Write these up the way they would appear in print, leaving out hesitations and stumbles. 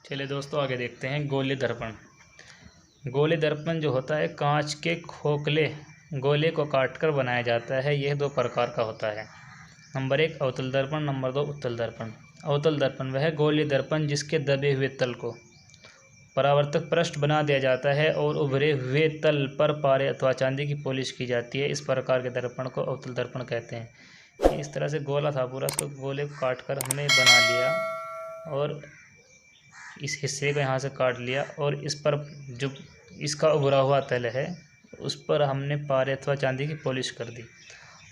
चलिए दोस्तों आगे देखते हैं गोले दर्पण। गोले दर्पण जो होता है कांच के खोखले गोले को काटकर बनाया जाता है। यह दो प्रकार का होता है। नंबर 1 अवतल दर्पण, नंबर 2 उत्तल दर्पण। अवतल दर्पण वह गोले दर्पण जिसके दबे हुए तल को परावर्तक पृष्ठ बना दिया जाता है और उभरे हुए तल पर पारे अथवा चांदी की पॉलिश की जाती है। इस प्रकार के दर्पण को अवतल दर्पण कहते हैं। इस तरह से गोला था पूरा, उसको गोले को काट कर हमने बना लिया और इस हिस्से को यहाँ से काट लिया और इस पर जो इसका उभरा हुआ तल है उस पर हमने पारे अथवा चांदी की पॉलिश कर दी।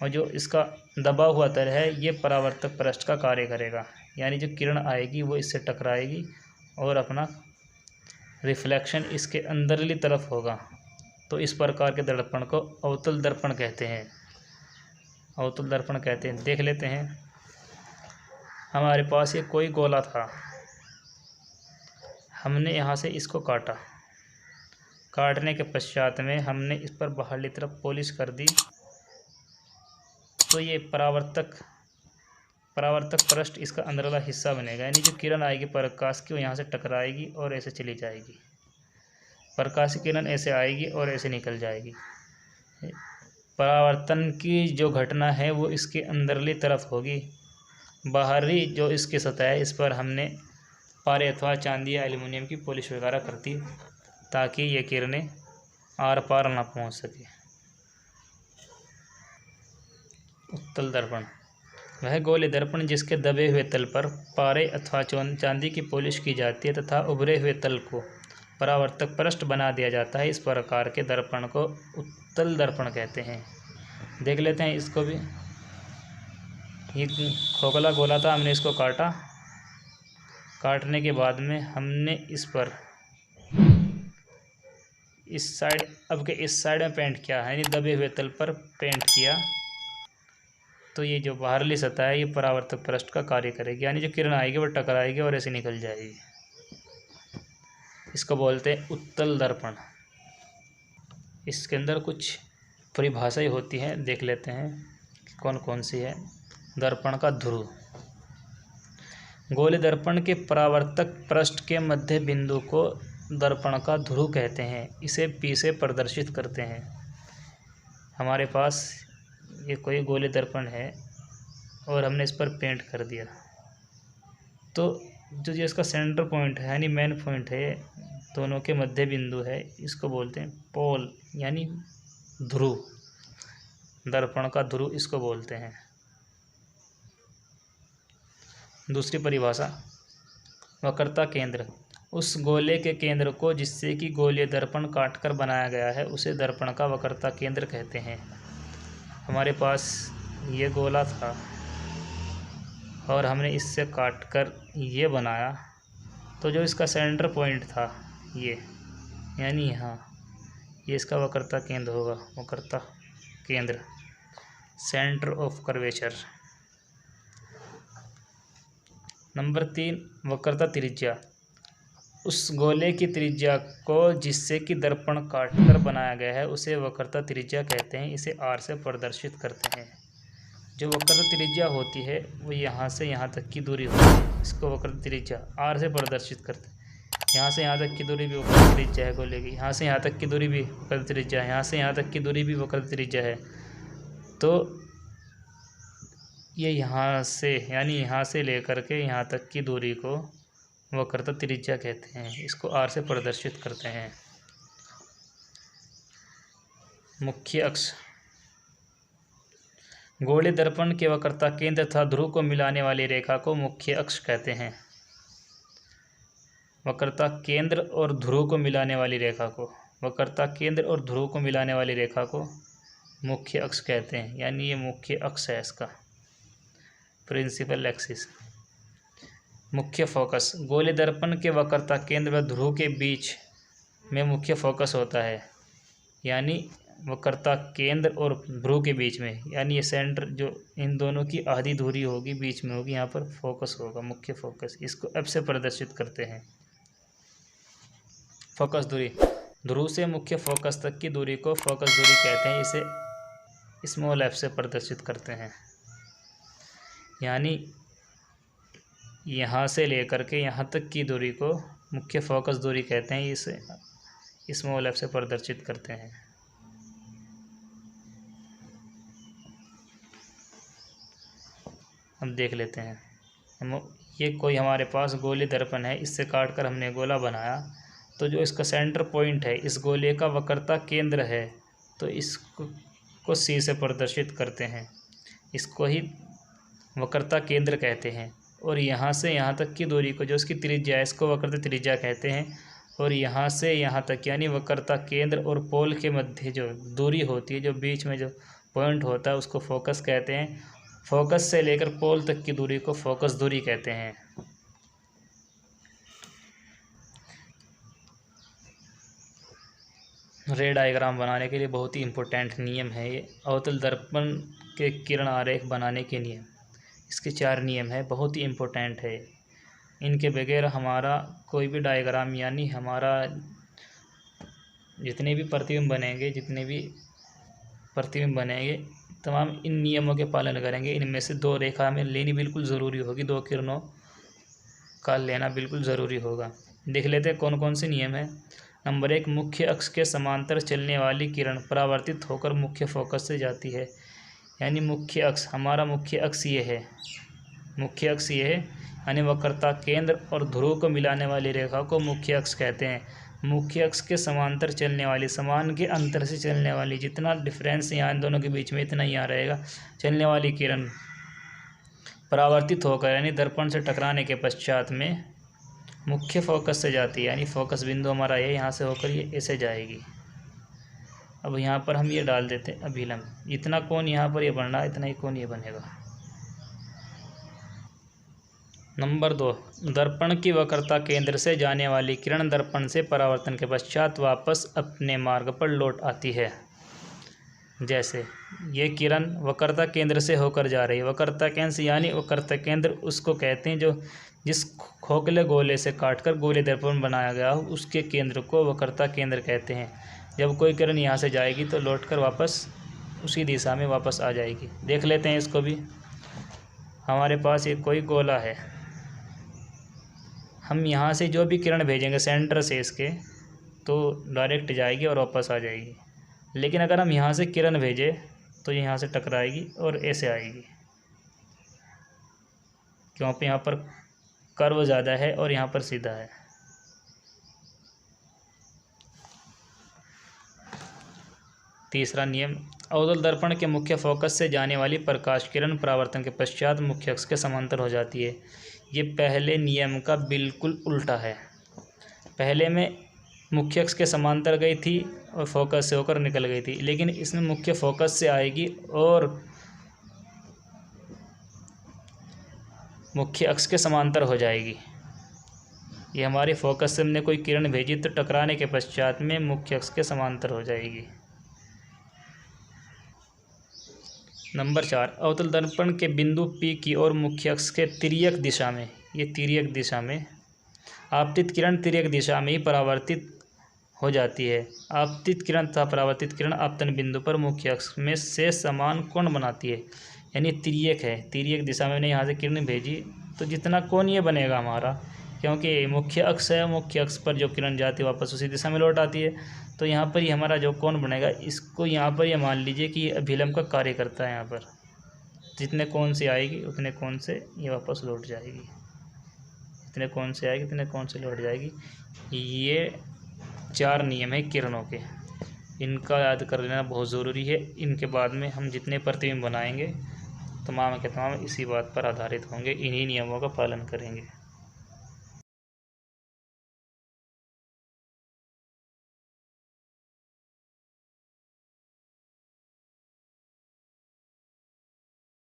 और जो इसका दबा हुआ तल है ये परावर्तक पृष्ठ का कार्य करेगा, यानी जो किरण आएगी वो इससे टकराएगी और अपना रिफ्लेक्शन इसके अंदरली तरफ होगा। तो इस प्रकार के दर्पण को अवतल दर्पण कहते हैं। अवतल दर्पण कहते हैं। देख लेते हैं। हमारे पास ये कोई गोला था, हमने यहाँ से इसको काटा। काटने के पश्चात में हमने इस पर बाहरली तरफ पॉलिश कर दी। तो ये परावर्तक पृष्ठ इसका अंदरला हिस्सा बनेगा, यानी जो किरण आएगी प्रकाश की वो यहाँ से टकराएगी और ऐसे चली जाएगी। प्रकाश की किरण ऐसे आएगी और ऐसे निकल जाएगी। परावर्तन की जो घटना है वो इसके अंदरली तरफ होगी। बाहरी जो इसकी सतह है इस पर हमने पारे अथवा चांदी या एल्युमिनियम की पॉलिश वगैरह करती ताकि ये किरणें आर पार ना पहुंच सके। उत्तल दर्पण वह गोले दर्पण जिसके दबे हुए तल पर पारे अथवा चांदी की पॉलिश की जाती है तथा उभरे हुए तल को परावर्तक पृष्ठ बना दिया जाता है। इस प्रकार के दर्पण को उत्तल दर्पण कहते हैं। देख लेते हैं इसको भी। ये खोखला गोला था, हमने इसको काटा। काटने के बाद में हमने इस पर इस साइड इस साइड में पेंट किया है, यानी दबे हुए तल पर पेंट किया। तो ये जो बाहरली सतह है ये परावर्तक पृष्ठ का कार्य करेगी, यानी जो किरण आएगी वो टकराएगी और ऐसे निकल जाएगी। इसको बोलते हैं उत्तल दर्पण। इसके अंदर कुछ परिभाषाएं होती हैं, देख लेते हैं कौन कौन सी है। दर्पण का ध्रुव। गोले दर्पण के परावर्तक पृष्ठ के मध्य बिंदु को दर्पण का ध्रुव कहते हैं। इसे P से प्रदर्शित करते हैं। हमारे पास ये कोई गोले दर्पण है और हमने इस पर पेंट कर दिया। तो जो इसका सेंटर पॉइंट है यानी मेन पॉइंट है, दोनों के मध्य बिंदु है, इसको बोलते हैं पोल यानी ध्रुव। दर्पण का ध्रुव इसको बोलते हैं। दूसरी परिभाषा वक्रता केंद्र। उस गोले के केंद्र को जिससे कि गोलीय दर्पण काटकर बनाया गया है उसे दर्पण का वक्रता केंद्र कहते हैं। हमारे पास ये गोला था और हमने इससे काटकर ये बनाया। तो जो इसका सेंटर पॉइंट था ये, यानी यहाँ, ये इसका वक्रता केंद्र होगा। वक्रता केंद्र, सेंटर ऑफ कर्वेचर। नंबर 3 वक्रता त्रिज्या। उस गोले की त्रिज्या को जिससे कि दर्पण काटकर बनाया गया है उसे वक्रता त्रिज्या कहते हैं। इसे R से प्रदर्शित करते हैं। जो वक्रता त्रिज्या होती है वो यहाँ से यहाँ तक की दूरी होती है, इसको वक्रता त्रिज्या R से प्रदर्शित करते हैं। यहाँ से यहाँ तक की दूरी भी वक्रता त्रिज्या है गोले की। यहाँ से यहाँ तक की दूरी भी वक्रता त्रिज्या है। यहाँ से यहाँ तक की दूरी भी वक्रता त्रिज्या है। तो ये यहाँ से यानी यहाँ से लेकर के यहाँ तक की दूरी को वक्रता त्रिज्या कहते हैं। इसको R से प्रदर्शित करते हैं। मुख्य अक्ष। गोले दर्पण के वक्रता केंद्र तथा ध्रुव को मिलाने वाली रेखा को मुख्य अक्ष कहते हैं। वक्रता केंद्र और ध्रुव को मिलाने वाली रेखा को वक्रता केंद्र और ध्रुव को मिलाने वाली रेखा को मुख्य अक्ष कहते हैं, यानी ये मुख्य अक्ष है इसका, प्रिंसिपल एक्सिस। मुख्य फोकस। गोले दर्पण के वक्रता केंद्र व ध्रुव के बीच में मुख्य फोकस होता है, यानी वक्रता केंद्र और ध्रुव के बीच में, यानी ये सेंटर जो इन दोनों की आधी दूरी होगी बीच में होगी, यहाँ पर फोकस होगा, मुख्य फोकस। इसको F से प्रदर्शित करते हैं। फोकस दूरी। ध्रुव से मुख्य फोकस तक की दूरी को फोकस दूरी कहते हैं। इसे स्मॉल f से प्रदर्शित करते हैं, यानी यहाँ से लेकर के यहाँ तक की दूरी को मुख्य फोकस दूरी कहते हैं, इसे स्मॉल एफ से प्रदर्शित करते हैं। अब देख लेते हैं, ये कोई हमारे पास गोले दर्पण है, इससे काट कर हमने गोला बनाया, तो जो इसका सेंटर पॉइंट है, इस गोले का वक्रता केंद्र है, तो इसको सी से प्रदर्शित करते हैं, इसको ही वक्रता केंद्र कहते हैं। और यहाँ से यहाँ तक की दूरी को, जो इसकी त्रिज्या है, इसको वक्रता त्रिज्या कहते हैं। और यहाँ से यहाँ तक यानी वक्रता केंद्र और पोल के मध्य जो दूरी होती है, जो बीच में जो पॉइंट होता है, उसको फोकस कहते हैं। फोकस से लेकर पोल तक की दूरी को फोकस दूरी कहते हैं। रे डायग्राम बनाने के लिए बहुत ही इम्पोर्टेंट नियम है ये, अवतल दर्पण के किरण आरेख बनाने के नियम। इसके 4 नियम है, बहुत ही इम्पोर्टेंट है। इनके बगैर हमारा कोई भी डायग्राम यानी हमारा जितने भी प्रतिबिंब बनेंगे तमाम इन नियमों के पालन करेंगे। इनमें से 2 रेखा हमें लेनी बिल्कुल ज़रूरी होगी, 2 किरणों का लेना बिल्कुल ज़रूरी होगा। देख लेते हैं कौन कौन से नियम है। नंबर 1, मुख्य अक्ष के समांतर चलने वाली किरण परावर्तित होकर मुख्य फोकस से जाती है। यानी मुख्य अक्ष, हमारा मुख्य अक्ष ये है, यानी वक्रता केंद्र और ध्रुव को मिलाने वाली रेखा को मुख्य अक्ष कहते हैं। मुख्य अक्ष के समांतर चलने वाली, समान के अंतर से चलने वाली, जितना डिफरेंस यहाँ इन दोनों के बीच में इतना यहाँ रहेगा, चलने वाली किरण परावर्तित होकर यानी दर्पण से टकराने के पश्चात में मुख्य फोकस से जाती है। यानी फोकस बिंदु हमारा ये यहाँ से होकर ये ऐसे जाएगी। अब यहाँ पर हम ये डाल देते हैं अभिलंब, इतना कोण यहाँ पर ये बन रहा है, इतना ही कोण ये बनेगा। नंबर 2, दर्पण की वक्रता केंद्र से जाने वाली किरण दर्पण से परावर्तन के पश्चात वापस अपने मार्ग पर लौट आती है। जैसे ये किरण वक्रता केंद्र से होकर जा रही है, वक्रता केंद्र यानी वक्रता केंद्र उसको कहते हैं जो जिस खोखले गोले से काटकर गोले दर्पण बनाया गया हो, उसके केंद्र को वक्रता केंद्र कहते हैं। जब कोई किरण यहाँ से जाएगी तो लौटकर वापस उसी दिशा में वापस आ जाएगी। देख लेते हैं इसको भी। हमारे पास ये कोई गोला है, हम यहाँ से जो भी किरण भेजेंगे सेंटर से इसके, तो डायरेक्ट जाएगी और वापस आ जाएगी। लेकिन अगर हम यहाँ से किरण भेजें तो यहाँ से टकराएगी और ऐसे आएगी, क्योंकि यहाँ पर कर्व ज़्यादा है और यहाँ पर सीधा है। तीसरा नियम, अवतल दर्पण के मुख्य फोकस से जाने वाली प्रकाश किरण परावर्तन के पश्चात मुख्य अक्ष के समांतर हो जाती है। ये पहले नियम का बिल्कुल उल्टा है। पहले में मुख्य अक्ष के समांतर गई थी और फोकस से होकर निकल गई थी, लेकिन इसमें मुख्य फोकस से आएगी और मुख्य अक्ष के समांतर हो जाएगी। ये हमारे फोकस से हमने कोई किरण भेजी तो टकराने के पश्चात में मुख्य अक्ष के समांतर हो जाएगी। नंबर 4, अवतल दर्पण के बिंदु P की ओर मुख्य अक्ष के तिर्यक दिशा में, ये तिर्यक दिशा में आपतित किरण तिर्यक दिशा में ही परावर्तित हो जाती है। आपतित किरण तथा परावर्तित किरण आपतन बिंदु पर मुख्य अक्ष में से समान कोण बनाती है। यानी तिर्यक है, तिर्यक दिशा में मैंने यहाँ से किरण भेजी तो जितना कोण ये बनेगा हमारा, क्योंकि मुख्य अक्ष है, मुख्य अक्ष पर जो किरण जाती है वापस उसी दिशा में लौट आती है, तो यहाँ पर ही हमारा जो कोण बनेगा, इसको यहाँ पर ये मान लीजिए कि ये अभिलंब का कार्य करता है। यहाँ पर जितने कोण से आएगी उतने कोण से ये वापस लौट जाएगी, इतने कोण से आएगी इतने कोण से लौट जाएगी। ये 4 नियम है किरणों के, इनका याद कर लेना बहुत ज़रूरी है। इनके बाद में हम जितने प्रतिबिंब बनाएंगे तमाम के तमाम इसी बात पर आधारित होंगे, इन्हीं नियमों का पालन करेंगे।